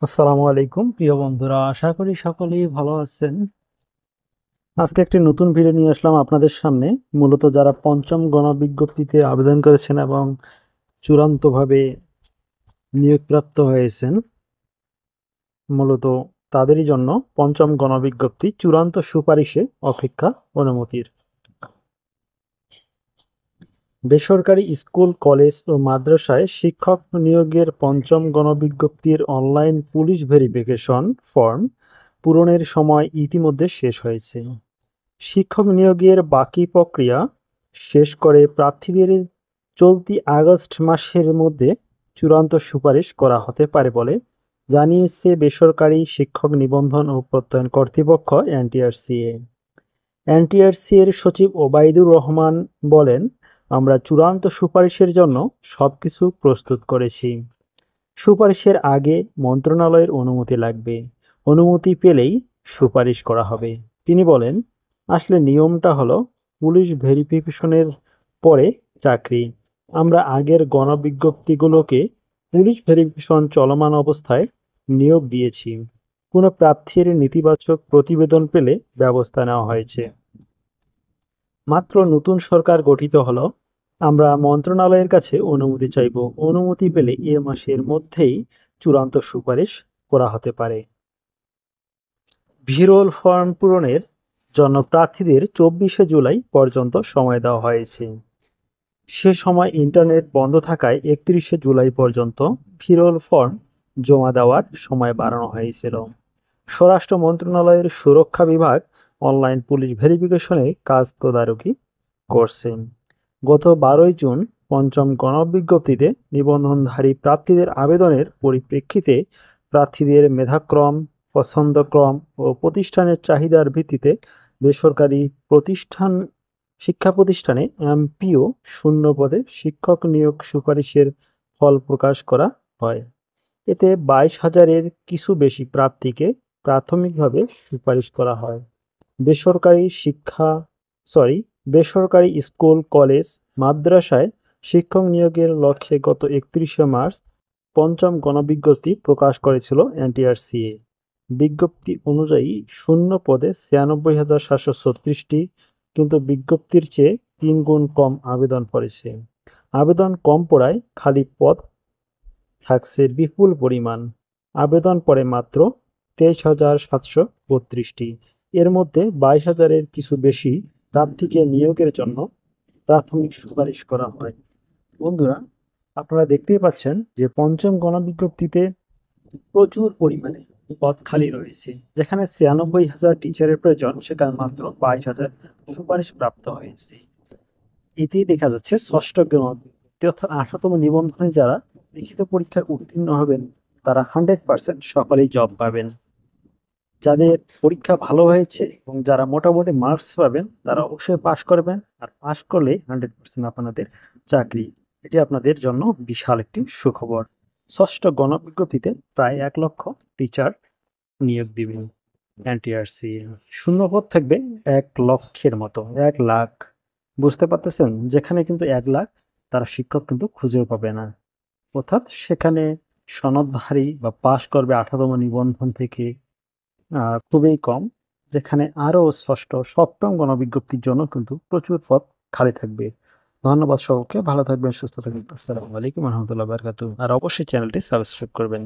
আসসালামু আলাইকুম প্রিয় বন্ধুরা, আশা করি সকলেই ভালো আছেন। আজকে একটি নতুন ভিডিও নিয়ে আসলাম আপনাদের সামনে। মূলত যারা পঞ্চম গণবিজ্ঞপ্তিতে আবেদন করেছেন এবং চূড়ান্তভাবে নিয়োগপ্রাপ্ত হয়েছেন, মূলত তাদেরই জন্য পঞ্চম গণবিজ্ঞপ্তি চূড়ান্ত সুপারিশে অপেক্ষা অনুমতির। বেসরকারি স্কুল, কলেজ ও মাদ্রাসায় শিক্ষক নিয়োগের পঞ্চম গণবিজ্ঞপ্তির অনলাইন পুলিশ ভেরিফিকেশন ফর্ম পূরণের সময় ইতিমধ্যে শেষ হয়েছে। শিক্ষক নিয়োগের বাকি প্রক্রিয়া শেষ করে প্রার্থীদের চলতি আগস্ট মাসের মধ্যে চূড়ান্ত সুপারিশ করা হতে পারে বলে জানিয়েছে বেসরকারি শিক্ষক নিবন্ধন ও প্রত্যয়ন কর্তৃপক্ষ এনটিআরসিএ। এনটিআরসি-এর সচিব ওবায়দুর রহমান বলেন, আমরা চূড়ান্ত সুপারিশের জন্য সবকিছু প্রস্তুত করেছি। সুপারিশের আগে মন্ত্রণালয়ের অনুমতি লাগবে। অনুমতি পেলেই সুপারিশ করা হবে। তিনি বলেন, আসলে নিয়মটা হলো পুলিশ ভেরিফিকেশনের পরে চাকরি। আমরা আগের গণবিজ্ঞপ্তিগুলোকে পুলিশ ভেরিফিকেশন চলমান অবস্থায় নিয়োগ দিয়েছি। কোনো প্রার্থীর নেতিবাচক প্রতিবেদন পেলে ব্যবস্থা নেওয়া হয়েছে। মাত্র নতুন সরকার গঠিত হলো, আমরা মন্ত্রণালয়ের কাছে অনুমতি চাইব। অনুমতি পেলে এ মাসের মধ্যেই চূড়ান্ত সুপারিশ করা হতে পারে। ভিরল ফর্ম পূরণের জন্য প্রার্থীদের ২৪শে জুলাই পর্যন্ত সময় দেওয়া হয়েছে। সে সময় ইন্টারনেট বন্ধ থাকায় ৩১শে জুলাই পর্যন্ত ভিরল ফর্ম জমা দেওয়ার সময় বাড়ানো হয়েছিল। স্বরাষ্ট্র মন্ত্রণালয়ের সুরক্ষা বিভাগ অনলাইন পুলিশ ভেরিফিকেশনে কাজ তদারকি করছে। গত ১২ই জুন পঞ্চম গণবিজ্ঞপ্তিতে নিবন্ধনধারী প্রার্থীদের আবেদনের পরিপ্রেক্ষিতে প্রার্থীদের মেধাক্রম, পছন্দক্রম ও প্রতিষ্ঠানের চাহিদার ভিত্তিতে বেসরকারি শিক্ষা প্রতিষ্ঠানে এমপিও শূন্য পদে শিক্ষক নিয়োগ সুপারিশের ফল প্রকাশ করা হয়। এতে ২২,০০০-এর কিছু বেশি প্রার্থীকে প্রাথমিকভাবে সুপারিশ করা হয়। বেসরকারি শিক্ষা বেসরকারি স্কুল, কলেজ, মাদ্রাসায় শিক্ষক নিয়োগের লক্ষ্যে গত ৩১শে মার্চ পঞ্চম গণবিজ্ঞপ্তি প্রকাশ করেছিল এনটিআরসিএ। বিজ্ঞপ্তি অনুযায়ী শূন্য পদে ৯৬,৭৩৬টি, কিন্তু বিজ্ঞপ্তির চেয়ে ৩ গুণ কম আবেদন পড়েছে। আবেদন কম পড়ায় খালি পদ থাকছে বিপুল পরিমাণ। আবেদন পড়ে মাত্র ২৩,৭৩২টি। এর মধ্যে ২২,০০০-এর কিছু বেশি প্রার্থীকে নিয়োগের জন্য প্রাথমিক সুপারিশ করা হয়। বন্ধুরা, আপনারা দেখতেই পাচ্ছেন যে পঞ্চম গণবিজ্ঞপ্তিতে প্রচুর পরিমাণে পদ খালি রয়েছে। যেখানে ৯৬,০০০ টিচারের প্রয়োজন, সেখানে মাত্র ২২,০০০ সুপারিশ প্রাপ্ত হয়েছে। এতেই দেখা যাচ্ছে ষষ্ঠ গণবিজ্ঞপ্তি অর্থাৎ ১৮তম নিবন্ধনে যারা লিখিত পরীক্ষায় উত্তীর্ণ হবেন তারা 100% সকলেই জব পাবেন। যাদের পরীক্ষা ভালো হয়েছে এবং যারা মোটামুটি মার্কস পাবেন তারা অবশ্যই পাস করবেন, আর পাস করলে 100% আপনাদের চাকরি। এটি আপনাদের জন্য বিশাল একটি সুখবর। ষষ্ঠ গণবিজ্ঞপ্তিতে প্রায় ১ লক্ষ টিচার নিয়োগ দিবেন এনটিআরসি। শূন্যপদ থাকবে ১ লক্ষের মতো, ১ লাখ। বুঝতে পারতেছেন, যেখানে কিন্তু ১ লাখ তারা শিক্ষক কিন্তু খুঁজেও পাবে না। অর্থাৎ সেখানে সনদধারী বা পাস করবে ১৮তম নিবন্ধন থেকে খুবই কম। যেখানে আরও ষষ্ঠ, সপ্তম গণবিজ্ঞপ্তির জন্য কিন্তু প্রচুর পদ খালি থাকবে। ধন্যবাদ সকলকে, ভালো থাকবেন, সুস্থ থাকবেন। আসসালামু আলাইকুম রহমতুল্লাহ বারকাতু। আর অবশ্যই চ্যানেলটি সাবস্ক্রাইব করবেন।